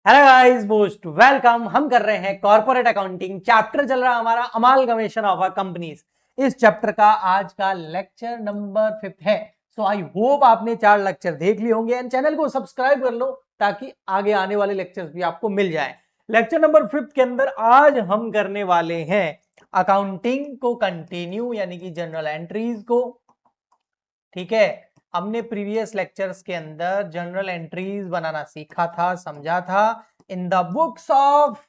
Hello guys, most welcome. हम कर रहे हैं कॉर्पोरेट अकाउंटिंग चैप्टर, चल रहा है हमारा अमालगमेशन ऑफ अ कंपनीज। इस चैप्टर का आज का लेक्चर नंबर 5 है। सो आई होप आपने 4 लेक्चर देख लिए होंगे एंड चैनल को सब्सक्राइब कर लो ताकि आगे आने वाले लेक्चर्स भी आपको मिल जाए। लेक्चर नंबर 5 के अंदर आज हम करने वाले हैं अकाउंटिंग को कंटिन्यू, यानी कि जनरल एंट्रीज को। ठीक है, हमने प्रीवियस लेक्चर्स के अंदर जनरल एंट्रीज बनाना सीखा था, समझा था। इन द बुक्स ऑफ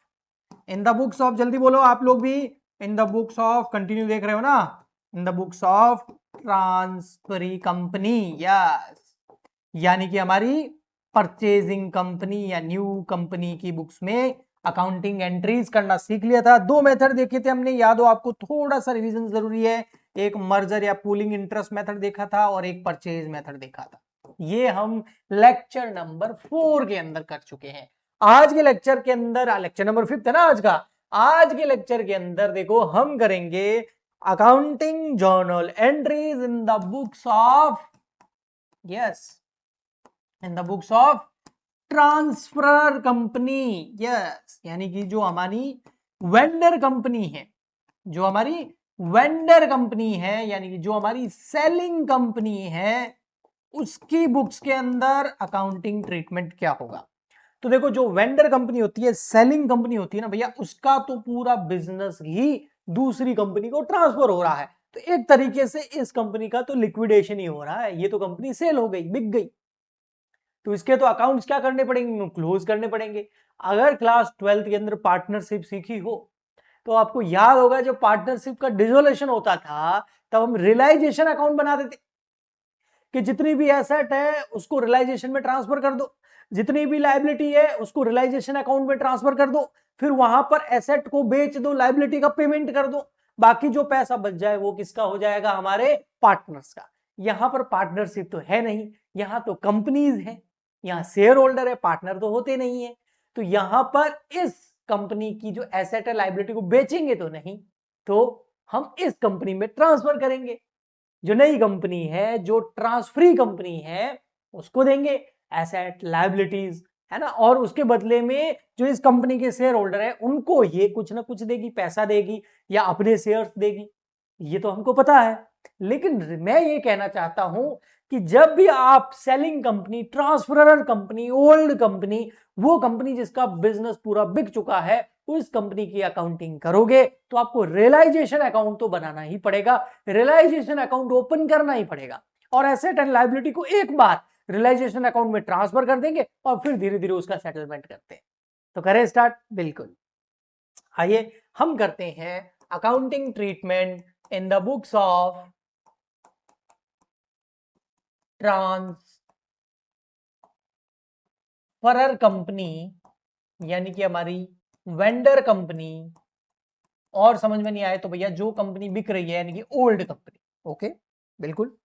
जल्दी बोलो आप लोग भी। In the books of, continue देख रहे हो ना? In the books of transferee company, yes, यानी कि हमारी परचेजिंग कंपनी या न्यू कंपनी की बुक्स में अकाउंटिंग एंट्रीज करना सीख लिया था। 2 मेथड देखे थे हमने, याद हो आपको? थोड़ा सा रिवीजन जरूरी है। एक मर्जर या पूलिंग इंटरेस्ट मेथड देखा था और एक परचेज मेथड देखा था। ये हम लेक्चर नंबर 4 के अंदर कर चुके हैं। आज के लेक्चर के अंदर, लेक्चर नंबर 5 है ना आज का, आज के लेक्चर के अंदर देखो हम करेंगे accounting journal entries in the books of, yes, in the books of transfer company, yes, यानी कि जो हमारी वेंडर कंपनी है, जो हमारी वेंडर कंपनी है, यानी कि जो हमारी सेलिंग कंपनी है, उसकी बुक्स के अंदर अकाउंटिंग ट्रीटमेंट क्या होगा। तो देखो, जो वेंडर कंपनी होती है, सेलिंग कंपनी होती है ना भैया, उसका तो पूरा बिजनेस ही दूसरी कंपनी को ट्रांसफर हो रहा है। तो एक तरीके से इस कंपनी का तो लिक्विडेशन ही हो रहा है, ये तो कंपनी सेल हो गई, बिक गई। तो इसके तो अकाउंट्स क्या करने पड़ेंगे? क्लोज करने पड़ेंगे। अगर क्लास 12th के अंदर पार्टनरशिप सीखी हो तो आपको याद होगा, जब पार्टनरशिप का डिसोल्यूशन होता था तब हम रियलाइजेशन अकाउंट बना देते कि जितनी भी एसेट है उसको रियलाइजेशन में ट्रांसफर कर दो, जितनी भी लायबिलिटी है उसको रियलाइजेशन अकाउंट में ट्रांसफर कर दो, फिर वहां पर एसेट को बेच दो, लायबिलिटी का पेमेंट कर दो, बाकी जो पैसा बच जाए वो किसका हो जाएगा? हमारे पार्टनर्स का। यहां पर पार्टनरशिप तो है नहीं, यहां तो कंपनीज है, यहां शेयर होल्डर है, पार्टनर तो होते नहीं है। तो यहां पर इस कंपनी की जो एसेट है, लायबिलिटी को बेचेंगे तो नहीं, तो हम इस कंपनी में ट्रांसफर करेंगे। जो नई कंपनी है, जो ट्रांसफरी कंपनी है, उसको देंगे एसेट, लायबिलिटीज, है ना, और उसके बदले में जो इस कंपनी के शेयर होल्डर है उनको ये कुछ ना कुछ देगी, पैसा देगी या अपने शेयर्स देगी। ये तो हमको पता है। लेकिन मैं ये कहना चाहता हूं कि जब भी आप selling company, transferor company, old company, वो कंपनी जिसका बिजनेस पूरा बिक चुका है, उस कंपनी की अकाउंटिंग करोगे तो आपको रियलाइजेशन अकाउंट तो बनाना ही पड़ेगा, रियलाइजेशन अकाउंट ओपन करना ही पड़ेगा, और एसेट एंड लायबिलिटी को एक बार रियलाइजेशन अकाउंट में ट्रांसफर कर देंगे और फिर धीरे धीरे उसका सेटलमेंट करते हैं। तो करें स्टार्ट? बिल्कुल। आइए हम करते हैं accounting treatment in the books of transferor company, यानी कि हमारी वेंडर कंपनी। और समझ में नहीं आए तो भैया जो कंपनी बिक रही है, यानी कि ओल्ड कंपनी। ओके, बिल्कुल।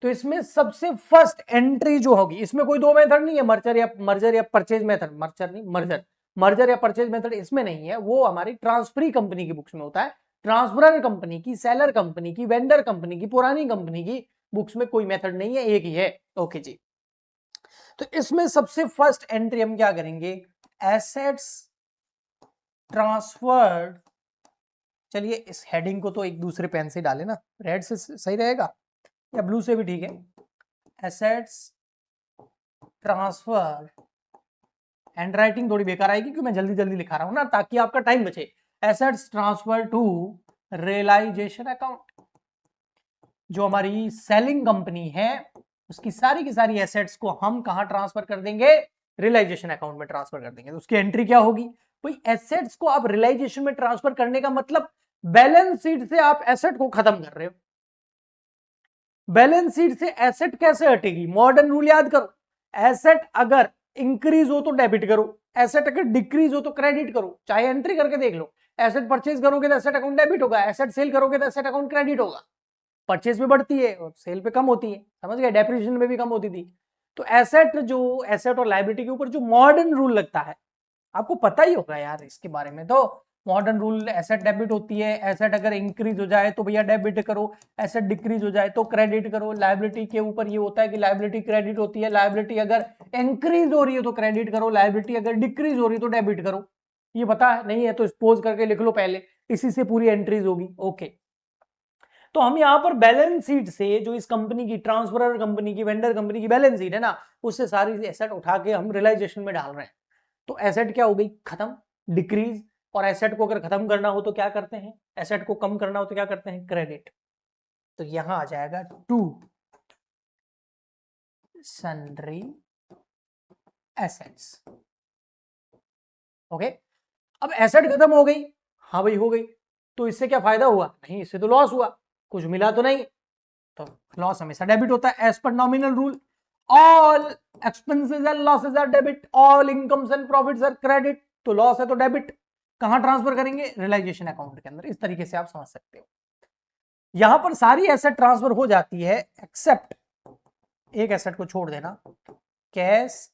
तो इसमें सबसे फर्स्ट एंट्री जो होगी, इसमें कोई 2 मेथड नहीं है, मर्जर या परचेज मेथड, मर्जर या परचेज मेथड इसमें नहीं है, वो हमारी ट्रांसफरी कंपनी की बुक्स में होता है। ट्रांसफरर कंपनी की, सेलर कंपनी की, वेंडर कंपनी की, पुरानी कंपनी की बुक्स में कोई मेथड नहीं है, एक ही है। ओके जी। तो इसमें सबसे फर्स्ट एंट्री हम क्या करेंगे? Assets transferred. चलिए इस हेडिंग को तो एक दूसरे पेन से डाले ना, रेड से सही रहेगा या ब्लू से भी ठीक है। एसेट्स ट्रांसफर, हैंड राइटिंग थोड़ी बेकार आएगी क्योंकि मैं जल्दी जल्दी लिखा रहा हूं ना, ताकि आपका टाइम बचे। Assets transfer to realisation account. जो हमारी सेलिंग कंपनी है उसकी सारी की सारी एसेट्स को हम कहां ट्रांसफर कर देंगे? रियलाइजेशन अकाउंट में ट्रांसफर कर देंगे। तो उसकी एंट्री क्या होगी भाई? एसेट्स को आप रियलाइजेशन में ट्रांसफर करने का मतलब बैलेंस शीट से आप एसेट को खत्म कर रहे हो। बैलेंस शीट से एसेट कैसे हटेगी? मॉडर्न रूल याद करो, एसेट अगर इंक्रीज हो तो डेबिट करो, एसेट अगर डिक्रीज हो तो क्रेडिट करो। चाहे एंट्री करके देख लो, एसेट परचेज करोगे तो एसेट अकाउंट डेबिट होगा, एसेट सेल करोगे तो एसेट अकाउंट क्रेडिट होगा। परचेज में बढ़ती है और सेल पे कम होती है, समझ गए? डेप्रिसिएशन में भी कम होती थी। तो एसेट और लायबिलिटी के ऊपर जो मॉडर्न रूल लगता है, आपको पता ही होगा यार इसके बारे में, तो मॉडर्न रूल एसेट डेबिट होती है, एसेट अगर इंक्रीज हो जाए तो भैया डेबिट करो, एसेट डिक्रीज हो जाए तो क्रेडिट करो। लायबिलिटी के ऊपर ये होता है कि लायबिलिटी क्रेडिट होती है, लायबिलिटी अगर इंक्रीज हो रही है तो क्रेडिट करो, लायबिलिटी अगर डिक्रीज हो रही है तो डेबिट करो। ये पता है नहीं है तो स्पोज करके लिख लो पहले, इसी से पूरी एंट्रीज होगी। ओके, तो हम यहां पर बैलेंस शीट से जो इस कंपनी की, ट्रांसफरर कंपनी की, वेंडर कंपनी की बैलेंस शीट है ना, उससे सारी एसेट उठा के हम रियलाइजेशन में डाल रहे हैं। तो एसेट क्या हो गई, खत्म, डिक्रीज। और एसेट को अगर खत्म करना हो तो क्या करते हैं, एसेट को कम करना हो तो क्या करते हैं, क्रेडिट। तो यहां आ जाएगा टू सन्ड्री एसेट्स। ओके, अब एसेट खत्म हो गई, हाँ भाई हो गई, तो इससे क्या फायदा हुआ, नहीं इससे तो लॉस हुआ, कुछ मिला तो नहीं, तो लॉस हमेशा डेबिट होता है एज पर nominal rule. All expenses and losses are debit, all incomes and profits are credit. तो लॉस है तो डेबिट, कहां ट्रांसफर करेंगे, रियलाइजेशन अकाउंट के अंदर। इस तरीके से आप समझ सकते हो। यहां पर सारी एसेट ट्रांसफर हो जाती है एक्सेप्ट एक एसेट को छोड़ देना, कैश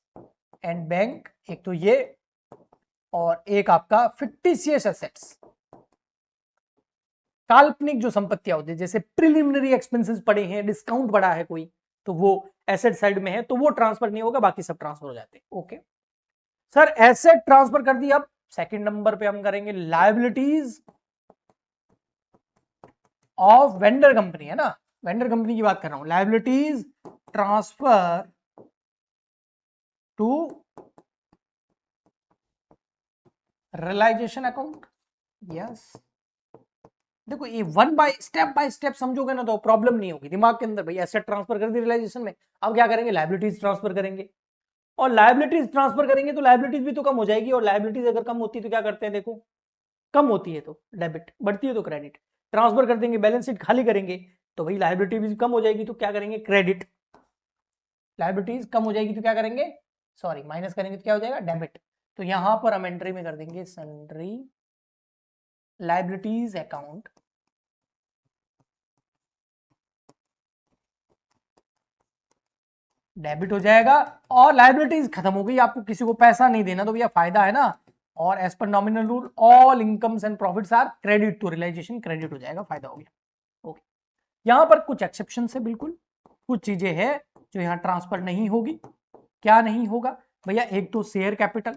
एंड बैंक, एक तो ये, और एक आपका फिक्टिशियस एसेट्स, काल्पनिक जो संपत्तियां होती है, जैसे प्रिलिमिनरी एक्सपेंसेस पड़े हैं, डिस्काउंट बढ़ा है कोई, तो वो एसेट साइड में है, तो वो ट्रांसफर नहीं होगा, बाकी सब ट्रांसफर हो जाते हैं। ओके सर, एसेट ट्रांसफर कर दिया, अब सेकंड नंबर पे हम करेंगे लायबिलिटीज ऑफ वेंडर कंपनी, है ना, वेंडर कंपनी की बात कर रहा हूं। Liabilities transfer to realisation account. Yes, देखो ये बाय स्टेप समझोगे ना तो प्रॉब्लम नहीं होगी दिमाग के अंदर। भाई एसेट ट्रांसफर कर दी रियलाइजेशन में, अब क्या करेंगे, लायबिलिटीज ट्रांसफर करेंगे, और लायबिलिटीज ट्रांसफर करेंगे तो लायबिलिटीज भी तो कम हो जाएगी, और लायबिलिटीज अगर कम होती है तो क्या करते हैं, देखो कम होती है तो डेबिट, बढ़ती है तो क्रेडिट। ट्रांसफर कर देंगे, बैलेंस शीट खाली करेंगे, तो भाई लायबिलिटी भी कम हो जाएगी तो क्या करेंगे, क्रेडिट। लायबिलिटीज कम हो जाएगी तो क्या करेंगे, सॉरी माइनस करेंगे तो क्या हो जाएगा, डेबिट। तो यहां पर हम एंट्री में कर देंगे सन्ड्री लायबिलिटीज अकाउंट, डेबिट हो जाएगा, और लायबिलिटीज खत्म हो गई, आपको किसी को पैसा नहीं देना तो भैया फायदा है ना। और एज पर nominal rule all incomes and profits are credit, तो रियलाइजेशन क्रेडिट हो जाएगा, फायदा हो गया। ओके, यहां पर कुछ एक्सेप्शन है, बिल्कुल कुछ चीजें हैं जो यहां ट्रांसफर नहीं होगी। क्या नहीं होगा भैया, एक तो शेयर कैपिटल,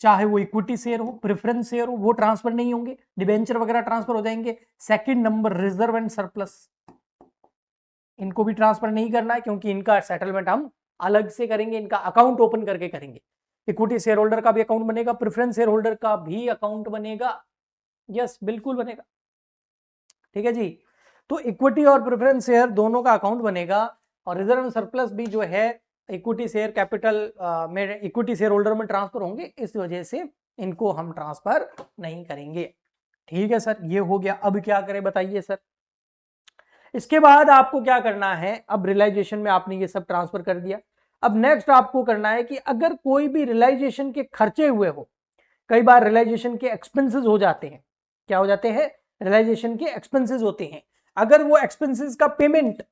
चाहे वो इक्विटी शेयर हो, प्रेफरेंस शेयर हो, वो ट्रांसफर नहीं होंगे, डिबेंचर वगैरह ट्रांसफर हो जाएंगे। Second number reserve and surplus, इनको भी ट्रांसफर नहीं करना है, क्योंकि इनका सेटलमेंट हम अलग से करेंगे, इनका अकाउंट ओपन करके करेंगे। इक्विटी शेयर होल्डर का भी अकाउंट बनेगा, प्रेफरेंस शेयर होल्डर का भी अकाउंट बनेगा, यस बिल्कुल बनेगा, ठीक है जी। तो इक्विटी और प्रेफरेंस शेयर दोनों का अकाउंट बनेगा, और रिजर्व एंड सरप्लस भी जो है इक्विटी शेयर कैपिटल में, इक्विटी शेयर होल्डर में ट्रांसफर होंगे, इस वजह से इनको हम ट्रांसफर नहीं करेंगे। ठीक है सर, ये हो गया। अब क्या करें बताइए सर। इसके बाद आपको क्या करना है, अब रियलाइजेशन में आपने ये सब ट्रांसफर कर दिया, अब नेक्स्ट आपको करना है कि अगर कोई भी रियलाइजेशन के खर्चे हुए हो, कई बार रियलाइजेशन के एक्सपेंसेस हो जाते हैं, क्या हो जाते हैं, रियलाइजेशन के एक्सपेंसेस होते हैं, अगर वो एक्सपेंसेस का पेमेंट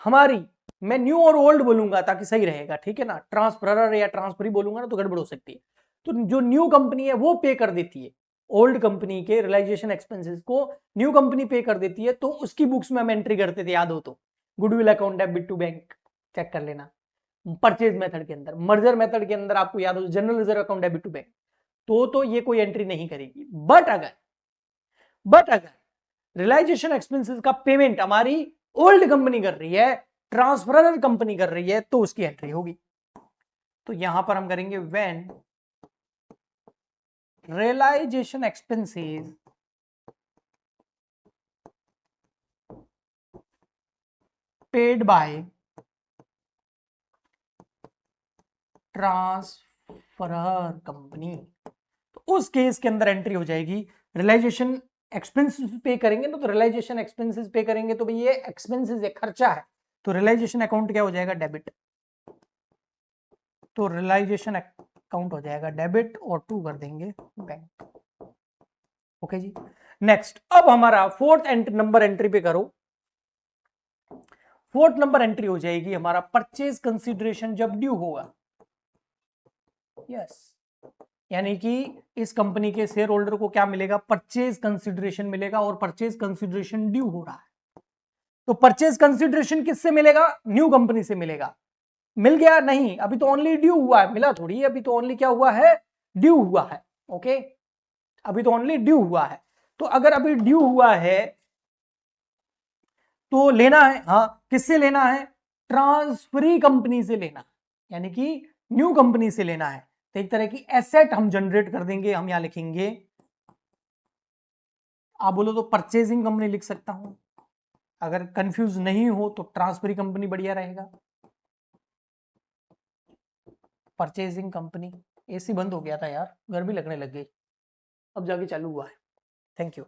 हमारी, मैं न्यू और ओल्ड बोलूंगा ताकि सही रहेगा, ठीक है ना, ट्रांसफरर या ट्रांसफरी बोलूंगा ना तो गड़बड़ हो सकती है। तो जो न्यू कंपनी है वो पे कर देती है ओल्ड कंपनी के रियलाइजेशन एक्सपेंसेस को, न्यू कंपनी पे कर देती है, तो उसकी बुक्स में हम एंट्री करते थे, याद हो तो, goodwill account debit to bank, check कर लेना। परचेज मेथड के अंदर, मर्जर मेथड के अंदर आपको याद हो general reserve account debit to bank, तो ये कोई एंट्री नहीं करेगी। बट अगर रियलाइजेशन एक्सपेंसेस का पेमेंट हमारी ओल्ड कंपनी कर रही है, ट्रांसफरर कंपनी कर रही है, तो उसकी एंट्री होगी। तो यहां पर हम करेंगे when realisation expenses paid by transferor company, तो उस केस के अंदर एंट्री हो जाएगी। रियलाइजेशन एक्सपेंसेस पे करेंगे ना, तो रियलाइजेशन एक्सपेंसेस पे करेंगे तो भाई ये एक्सपेंसेस है, खर्चा है, तो रियलाइजेशन अकाउंट क्या हो जाएगा, डेबिट। तो रियलाइजेशन अकाउंट हो जाएगा डेबिट, और टू कर देंगे बैंक। ओके जी, नेक्स्ट अब हमारा फोर्थ नंबर एंट्री पे करो। फोर्थ नंबर एंट्री हो जाएगी हमारा परचेज कंसीडरेशन जब ड्यू होगा। यस, यानी कि इस कंपनी के शेयर होल्डर को क्या मिलेगा, परचेज कंसिडरेशन मिलेगा, और परचेज कंसिडरेशन ड्यू हो रहा है। तो परचेज कंसिडरेशन किससे मिलेगा, न्यू कंपनी से मिलेगा। मिल गया नहीं, अभी तो ओनली ड्यू हुआ है, मिला थोड़ी, अभी तो ओनली क्या हुआ है, ड्यू हुआ है। ओके, अभी तो ओनली ड्यू हुआ है। तो अगर अभी ड्यू हुआ है तो लेना है, हाँ किससे लेना है, ट्रांसफरी कंपनी से लेना, यानी कि न्यू कंपनी से लेना है। तो एक तरह की एसेट हम जनरेट कर देंगे, हम यहां लिखेंगे, आप बोलो तो परचेजिंग कंपनी लिख सकता हूं, अगर कंफ्यूज नहीं हो तो ट्रांसफरी कंपनी बढ़िया रहेगा। परचेजिंग कंपनी, एसी बंद हो गया था यार, गर्मी लगने लग गई, अब जाके चालू हुआ है। Thank you.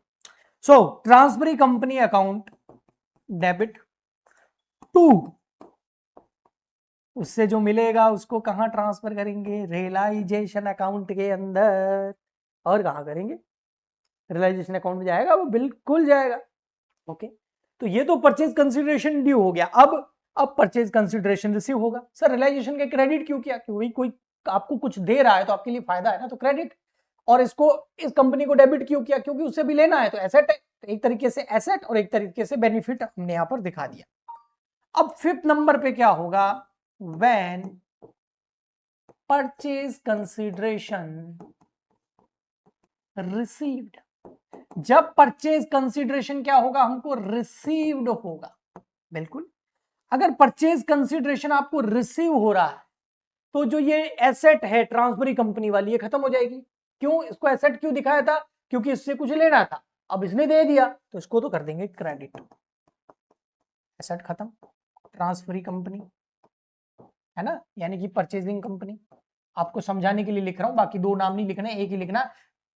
So transferee company account debit to, उससे जो मिलेगा उसको कहां ट्रांसफर करेंगे, रियलाइजेशन अकाउंट के अंदर। और कहां करेंगे, रियलाइजेशन अकाउंट में जाएगा, वो बिल्कुल जाएगा। ओके, तो ये तो परचेज कंसिडरेशन ड्यू हो गया। अब परचेज कंसिडरेशन रिसीव होगा। सर रियलाइजेशन के क्रेडिट क्यों किया, क्योंकि कोई आपको कुछ दे रहा है तो आपके लिए फायदा है ना, तो क्रेडिट। और इसको, इस कंपनी को डेबिट क्यों किया, क्योंकि उससे भी लेना है, तो एसेट है। तो एक तरीके से एसेट और एक तरीके से बेनिफिट हमने यहां पर दिखा दिया। अब फिफ्थ नंबर पे क्या होगा, व्हेन परचेज कंसिडरेशन रिसीव्ड। जब परचेज कंसिडरेशन क्या होगा, हमको रिसीव्ड होगा। बिल्कुल, अगर परचेज कंसिडरेशन आपको रिसीव हो रहा है तो जो ये एसेट है ट्रांसफरी कंपनी वाली, ये खत्म हो जाएगी। क्यों, इसको एसेट क्यों दिखाया था, क्योंकि इससे कुछ लेना था, अब इसने दे दिया तो इसको तो कर देंगे क्रेडिट। एसेट खत्म, ट्रांसफरी कंपनी है ना, यानी कि परचेजिंग कंपनी। आपको समझाने के लिए लिख रहा हूं, बाकी दो नाम नहीं लिखने, एक ही लिखना।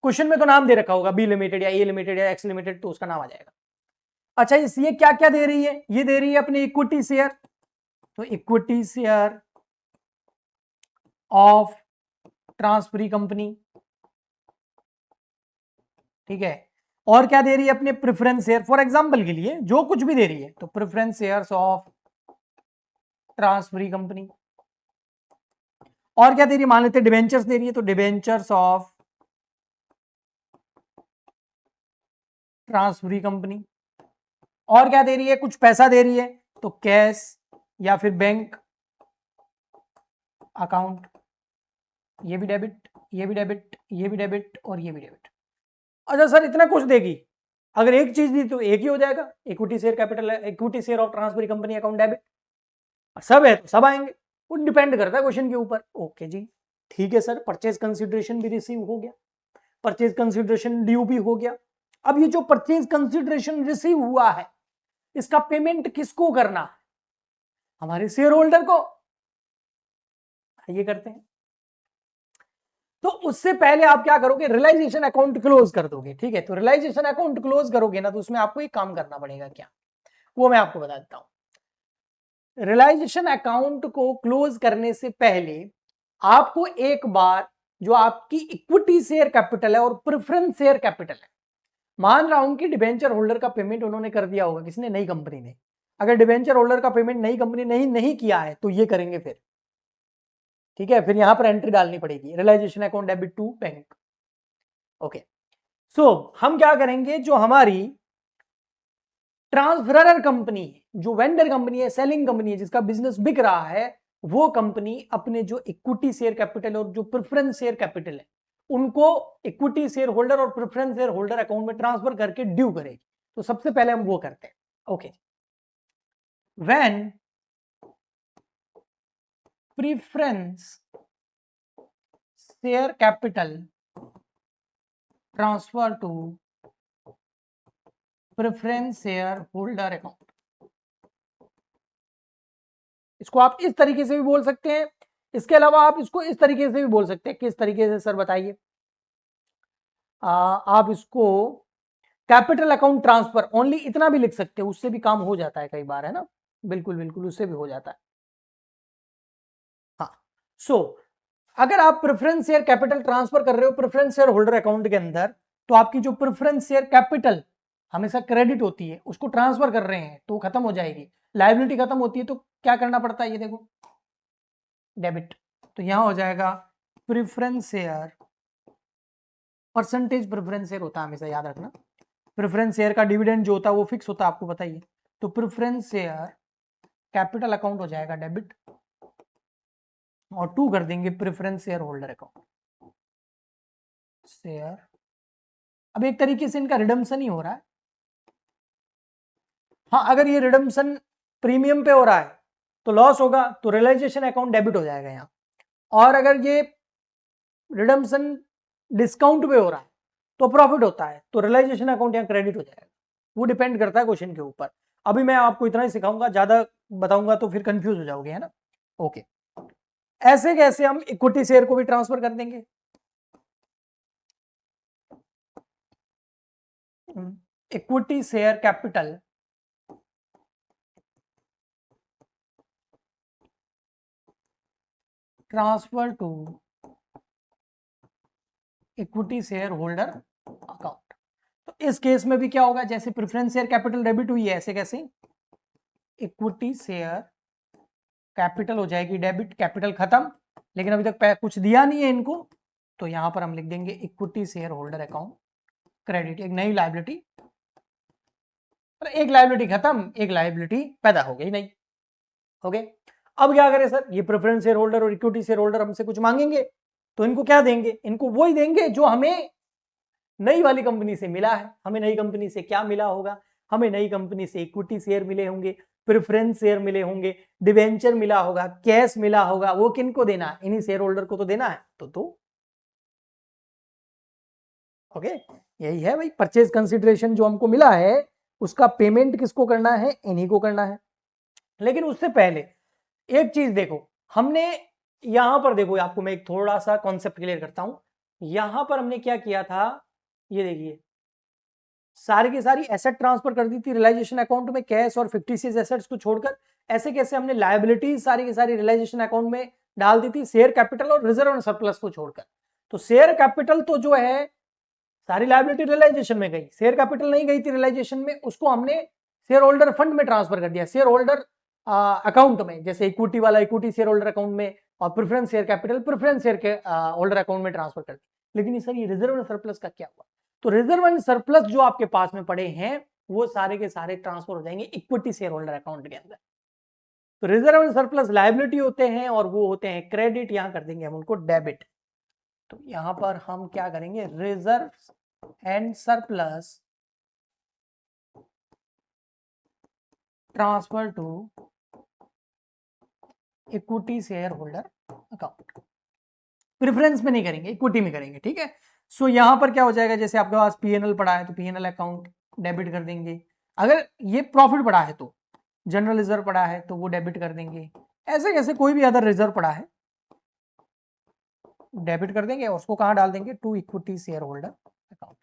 क्वेश्चन में तो नाम दे रखा होगा, बी लिमिटेड या ए लिमिटेड या एक्स लिमिटेड, तो उसका नाम आ जाएगा। अच्छा, ये क्या क्या दे रही है, ये दे रही है अपनी इक्विटी शेयर, तो equity share of transferee company, ठीक है। और क्या दे रही है, अपने प्रेफरेंस शेयर, फॉर एग्जांपल के लिए जो कुछ भी दे रही है, तो preference shares of transferee company. और क्या दे रही है, मान लेते डिबेंचर्स दे रही है, तो डिबेंचर्स ऑफ ट्रांसफरी कंपनी। और क्या दे रही है, कुछ पैसा दे रही है, तो कैश या फिर बैंक अकाउंट, ये भी डेबिट, ये भी डेबिट, ये भी डेबिट और ये भी डेबिट। अच्छा सर इतना कुछ देगी, अगर एक चीज दी तो एक ही हो जाएगा, equity share capital, equity share of transferee company account debit. सब है तो सब आएंगे, वो डिपेंड करता है क्वेश्चन के ऊपर। ओके जी, ठीक है सर, परचेज कंसिडरेशन भी रिसीव हो गया, परचेज कंसिडरेशन ड्यू भी हो गया। अब ये जो परचेज कंसिडरेशन रिसीव हुआ है, इसका पेमेंट किसको करना है, हमारे शेयर होल्डर को। ये करते हैं, तो उससे पहले आप क्या करोगे, रियलाइजेशन अकाउंट क्लोज कर दोगे, ठीक है। तो रियलाइजेशन अकाउंट क्लोज करोगे ना, तो उसमें आपको एक काम करना पड़ेगा, क्या वो मैं आपको बता देता हूं। रियलाइजेशन अकाउंट को क्लोज करने से पहले आपको एक बार जो आपकी इक्विटी शेयर कैपिटल है और प्रेफरेंस शेयर कैपिटल है, मान रहा हूं कि डिबेंचर होल्डर का पेमेंट उन्होंने कर दिया होगा, किसने, नई कंपनी ने। अगर डिबेंचर होल्डर का पेमेंट नई कंपनी नहीं किया है तो ये करेंगे फिर, ठीक है। फिर यहां पर एंट्री डालनी पड़ेगी, realisation account debit to bank. Okay, so हम क्या करेंगे, जो हमारी ट्रांसफरर कंपनी है, जो वेंडर कंपनी है, सेलिंग कंपनी है, जिसका बिजनेस बिक रहा है, वो कंपनी अपने जो इक्विटी शेयर कैपिटल और जो प्रेफरेंस शेयर कैपिटल है, उनको इक्विटी शेयर होल्डर और प्रेफरेंस शेयर होल्डर अकाउंट में ट्रांसफर करके ड्यू करेगी। तो सबसे पहले हम वो करते हैं। Okay, when preference share capital transfer to preference share holder account, इसको आप इस तरीके से भी बोल सकते हैं, इसके अलावा आप इसको इस तरीके से भी बोल सकते हैं। किस तरीके से सर बताइए, आप इसको कैपिटल अकाउंट ट्रांसफर ओनली इतना भी लिख सकते हैं, उससे भी काम हो जाता है कई बार, है ना, बिल्कुल बिल्कुल उससे भी हो जाता है। हाँ, सो अगर आप प्रेफरेंस शेयर कैपिटल ट्रांसफर कर रहे हो प्रेफरेंस शेयर होल्डर अकाउंट के अंदर, तो आपकी जो प्रेफरेंस शेयर कैपिटल हमेशा क्रेडिट होती है, उसको ट्रांसफर कर रहे हैं तो खत्म हो जाएगी, लायबिलिटी खत्म होती है, तो क्या करना पड़ता है, ये देखो डेबिट। तो यहां हो जाएगा preference share percentage preference share होता है, हमेशा याद रखना। प्रेफरेंस शेयर का डिविडेंड जो होता है वो फिक्स होता है, आपको बताइए। तो प्रेफरेंस शेयर कैपिटल अकाउंट हो जाएगा डेबिट, और 2 कर देंगे preference share holder account share. अब एक तरीके से इनका रिडम्पशन ही हो रहा है। हाँ, अगर ये रिडम्पशन प्रीमियम पे हो रहा है तो लॉस होगा, तो रियलाइजेशन अकाउंट डेबिट हो जाएगा यहाँ। और अगर ये रिडम्पशन डिस्काउंट पे हो रहा है तो प्रॉफिट होता है, तो रियलाइजेशन अकाउंट यहाँ क्रेडिट हो जाएगा। वो डिपेंड करता है क्वेश्चन के ऊपर। अभी मैं आपको इतना ही सिखाऊंगा, ज्यादा बताऊंगा तो फिर कंफ्यूज हो जाओगे, है ना। ओके, ऐसे कैसे हम इक्विटी शेयर को भी ट्रांसफर कर देंगे। Equity share capital transfer to equity share holder account. तो इस केस में भी क्या होगा, जैसे प्रेफरेंस शेयर कैपिटल डेबिट हुई है, ऐसे कैसे इक्विटी शेयर कैपिटल हो जाएगी डेबिट। कैपिटल खत्म, लेकिन अभी तक कुछ दिया नहीं है इनको, तो यहां पर हम लिख देंगे equity share holder account credit. एक नई लायबिलिटी, एक लायबिलिटी खत्म, एक लायबिलिटी पैदा हो गई नहीं। ओके, अब क्या करें सर, ये प्रेफरेंस शेयर होल्डर और इक्विटी शेयर होल्डर हमसे कुछ मांगेंगे, तो इनको क्या देंगे, इनको वही देंगे जो हमें नई वाली कंपनी से मिला है। हमें नई कंपनी से क्या मिला होगा, हमें नई कंपनी से इक्विटी शेयर मिले होंगे, प्रेफरेंस शेयर मिले होंगे, डिवेंचर मिला होगा, कैश मिला होगा। वो किनको देना है, इन्हीं शेयर होल्डर को तो देना है। तो ओके, यही है भाई, परचेज कंसिडरेशन जो हमको मिला है उसका पेमेंट किसको करना है, इन्हीं को करना है। लेकिन उससे पहले एक चीज देखो, हमने यहां पर देखो, आपको मैं एक थोड़ा सा कॉन्सेप्ट क्लियर करता हूं। यहां पर हमने क्या किया था, ये देखिए, सारी की सारी एसेट ट्रांसफर कर दी थी रियलाइजेशन अकाउंट में, कैश और फिक्टिशियस एसेट्स को छोड़कर। ऐसे कैसे हमने लायबिलिटीज सारी की सारी रियलाइजेशन अकाउंट में डाल दी थी, शेयर कैपिटल और रिजर्व एंड सरप्लस को छोड़कर। तो शेयर कैपिटल तो जो है सारी लायबिलिटी रियलाइजेशन में गई, शेयर कैपिटल नहीं गई थी रियलाइजेशन में, उसको हमने शेयर होल्डर फंड में ट्रांसफर कर दिया, शेयर होल्डर अकाउंट में। जैसे इक्विटी वाला इक्विटी शेयर होल्डर अकाउंट में, और preference share capital preference share के होल्डर अकाउंट में ट्रांसफर कर दिया। लेकिन सर ये रिजर्व एंड सरप्लस का क्या हुआ, तो रिजर्व एंड सरप्लस जो आपके पास में पड़े हैं वो सारे के सारे ट्रांसफर हो जाएंगे इक्विटी शेयर होल्डर अकाउंट के अंदर। तो रिजर्व एंड सरप्लस लायबिलिटी होते हैं और वो होते हैं क्रेडिट, यहां कर देंगे हम उनको डेबिट। तो यहां पर हम क्या करेंगे, reserve and surplus transfer to equity share holder account. Preference में नहीं करेंगे, इक्विटी में करेंगे, ठीक है। सो यहां पर क्या हो जाएगा, जैसे आपके पास पीएनएल पड़ा है तो पीएनएल अकाउंट डेबिट कर देंगे। अगर ये प्रॉफिट पड़ा है तो जनरल रिजर्व पड़ा है तो वो डेबिट कर देंगे। ऐसे कैसे कोई भी अदर रिजर्व पड़ा है डेबिट कर देंगे, और उसको कहां डाल देंगे, to equity share holder account.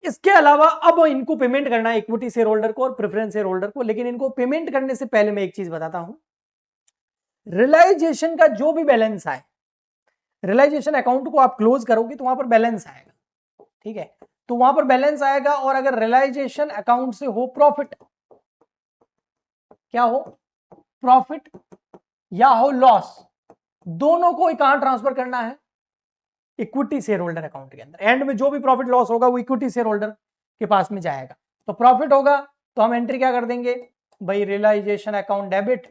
इसके अलावा अब इनको पेमेंट करना है, इक्विटी शेयर होल्डर को और प्रेफरेंस शेयर होल्डर को। लेकिन इनको पेमेंट करने से पहले मैं एक चीज बताता हूं, रियलाइजेशन का जो भी बैलेंस आए, रियलाइजेशन अकाउंट को आप क्लोज करोगे तो वहां पर बैलेंस आएगा, ठीक है। तो वहां पर बैलेंस आएगा, और अगर रियलाइजेशन अकाउंट से हो प्रॉफिट, क्या हो प्रॉफिट या हो लॉस, दोनों को कहां ट्रांसफर करना है, इक्विटी शेयर होल्डर अकाउंट के अंदर। एंड में जो भी प्रॉफिट लॉस होगा वो इक्विटी शेयर होल्डर के पास में जाएगा। तो प्रॉफिट होगा तो हम एंट्री क्या कर देंगे भाई, realization account debit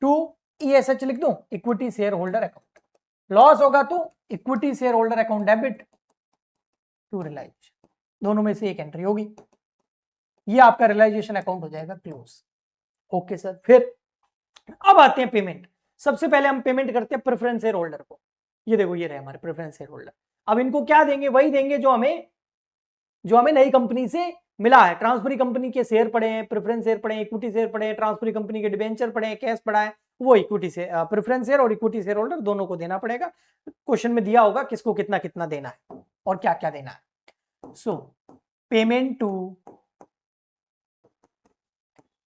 to ESH लिख दूं, equity share holder account. Loss होगा तो equity share holder account debit to realization, दोनों में से एक एंट्री होगी। ये आपका रियलाइजेशन अकाउंट हो जाएगा क्लोज। ओके सर, फिर अब आते हैं पेमेंट। सबसे पहले हम पेमेंट करते हैं प्रेफरेंस शेयर होल्डर को। ये देखो, ये रहे हमारे प्रेफरेंस शेयर होल्डर। अब इनको क्या देंगे, वही देंगे जो हमें नई कंपनी से मिला है। ट्रांसफरी कंपनी के शेयर पड़े हैं, प्रेफरेंस शेयर पड़े हैं, इक्विटी शेयर पड़े हैं, ट्रांसफरी कंपनी के डिबेंचर पड़े हैं, कैश पड़ा है, वो इक्विटी से प्रेफरेंस शेयर और इक्विटी शेयर होल्डर दोनों को देना पड़ेगा। क्वेश्चन में दिया होगा किसको कितना कितना देना है और क्या क्या देना है। So payment to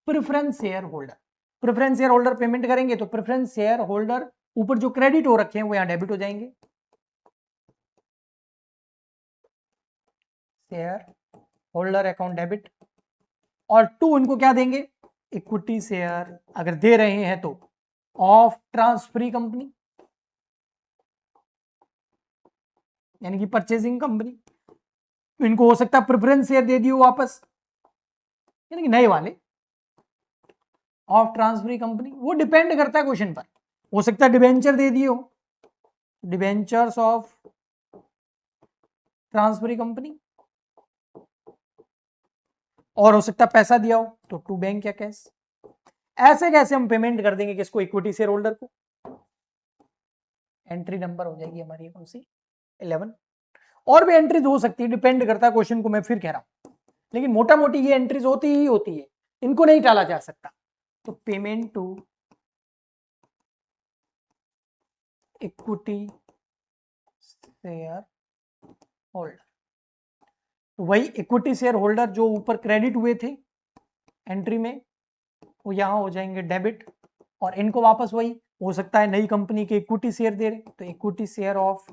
preference share holder, preference share holder payment करेंगे तो प्रेफरेंस शेयर होल्डर ऊपर जो क्रेडिट हो रखे हैं वो यहां डेबिट हो जाएंगे, शेयर होल्डर अकाउंट डेबिट। और टू इनको क्या देंगे, इक्विटी शेयर अगर दे रहे हैं तो ऑफ ट्रांसफरी कंपनी, यानी कि परचेजिंग कंपनी, इनको हो सकता है प्रेफरेंस शेयर दे दियो वापस, यानी कि नए वाले ऑफ ट्रांसफरी कंपनी, वो डिपेंड करता है क्वेश्चन पर। हो सकता है डिबेंचर दे दिए हो, डिबेंचर्स ऑफ ट्रांसफरी कंपनी, और हो सकता है पैसा दिया हो तो टू बैंक या कैश। ऐसे कैसे हम पेमेंट कर देंगे किसको, इक्विटी शेयर होल्डर को। एंट्री नंबर हो जाएगी हमारी कौन सी, 11। और भी एंट्रीज हो सकती है, डिपेंड करता है क्वेश्चन को, मैं फिर कह रहा हूं, लेकिन मोटा मोटी ये एंट्रीज होती ही होती है, इनको नहीं टाला जा सकता। तो payment to equity share holder, तो वही इक्विटी शेयर होल्डर जो ऊपर क्रेडिट हुए थे एंट्री में, वो यहां हो जाएंगे डेबिट, और इनको वापस वही हो सकता है नई कंपनी के इक्विटी शेयर दे रहे, तो equity share of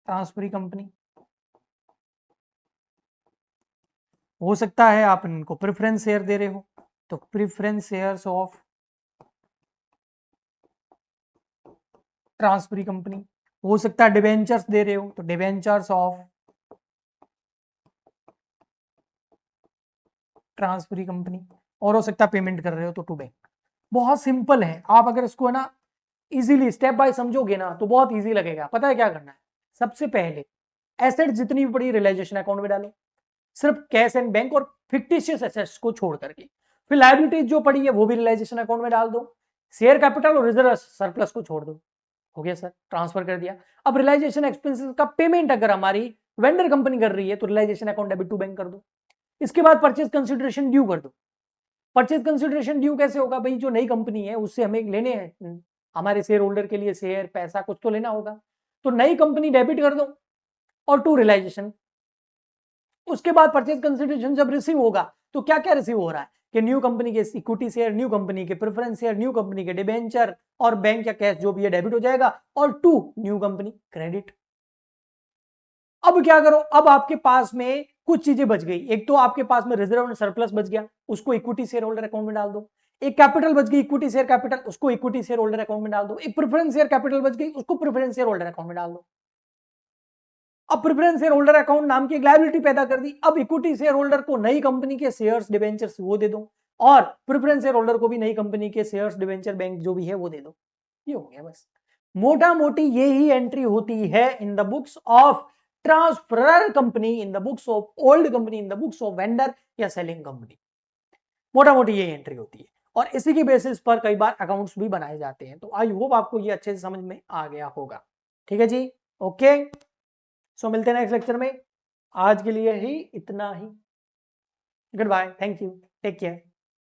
transferee company. हो सकता है आप इनको प्रेफरेंस शेयर दे रहे हो, तो preference shares of transferee company. हो सकता है डिबेंचर्स दे रहे हो, तो डिबेंचर्स ऑफ ट्रांसफरी कंपनी। और हो सकता है पेमेंट कर रहे हो तो टू बैंक। बहुत सिंपल है, आप अगर इसको है ना इजीली स्टेप बाय समझोगे ना तो बहुत इजी लगेगा। पता है क्या करना है, सबसे पहले एसेट जितनी भी पड़ी रियलाइजेशन अकाउंट में डालें, सिर्फ कैश एंड बैंक और फिक्टिशियस एसेट्स को छोड़ करके। फिर लायबिलिटीज जो पड़ी है वो भी रियलाइजेशन अकाउंट में डाल दो, शेयर कैपिटल और रिजर्व सरप्लस को छोड़ दो। हो गया सर, ट्रांसफर कर दिया। अब रियलाइजेशन एक्सपेंसेस का पेमेंट अगर हमारी वेंडर कंपनी कर रही है तो realization account debit to bank कर दो। इसके बाद परचेज कंसिडरेशन ड्यू कर दो। परचेज कंसिडरेशन ड्यू कैसे होगा भाई, जो नई कंपनी है उससे हमें लेने हैं हमारे शेयर होल्डर के लिए शेयर, पैसा कुछ तो लेना होगा, तो नई कंपनी डेबिट कर दो और टू रियलाइजेशन। उसके बाद परचेज कंसिडरेशन जब रिसीव होगा तो क्या क्या रिसीव हो रहा है कि न्यू कंपनी के इक्विटी शेयर, न्यू कंपनी के प्रेफरेंस शेयर, न्यू कंपनी के डिबेंचर और बैंक या कैश जो भी है डेबिट हो जाएगा, और टू न्यू कंपनी क्रेडिट। अब क्या करो, अब आपके पास में कुछ चीजें बच गई। एक तो आपके पास में रिजर्व सरप्लस बच गया, उसको इक्विटी शेयर होल्डर अकाउंट में डाल दो। एक कैपिटल बच गई, इक्विटी शेयर कैपिटल, उसको इक्विटी शेयर होल्डर अकाउंट में डाल दो। एक प्रेफरेंस शेयर कैपिटल बच गई, उसको प्रेफरेंस शेयर होल्डर अकाउंट में डाल दो। अब प्रेफरेंस शेयर होल्डर अकाउंट नाम की एक लायबिलिटी पैदा कर दी। अब इक्विटी शेयर होल्डर को नई कंपनी के शेयर्स, डिबेंचर्स वो दे दो, और प्रेफरेंस शेयर होल्डर को भी नई कंपनी के शेयर्स, डिबेंचर, बैंक जो भी है वो दे दो। ये हो गया बस। मोटा मोटी ये ही एंट्री होती है in the books of transferor company, in the books of old company, in the books of vendor या सेलिंग कंपनी। मोटा मोटी ये एंट्री होती है, और इसी की बेसिस पर कई बार अकाउंट्स भी बनाए जाते हैं। तो आई होप आपको ये अच्छे से समझ में आ गया होगा। ठीक है जी, ओके। सो मिलते हैं नेक्स्ट लेक्चर में। आज के लिए ही इतना ही। Goodbye, thank you, take care.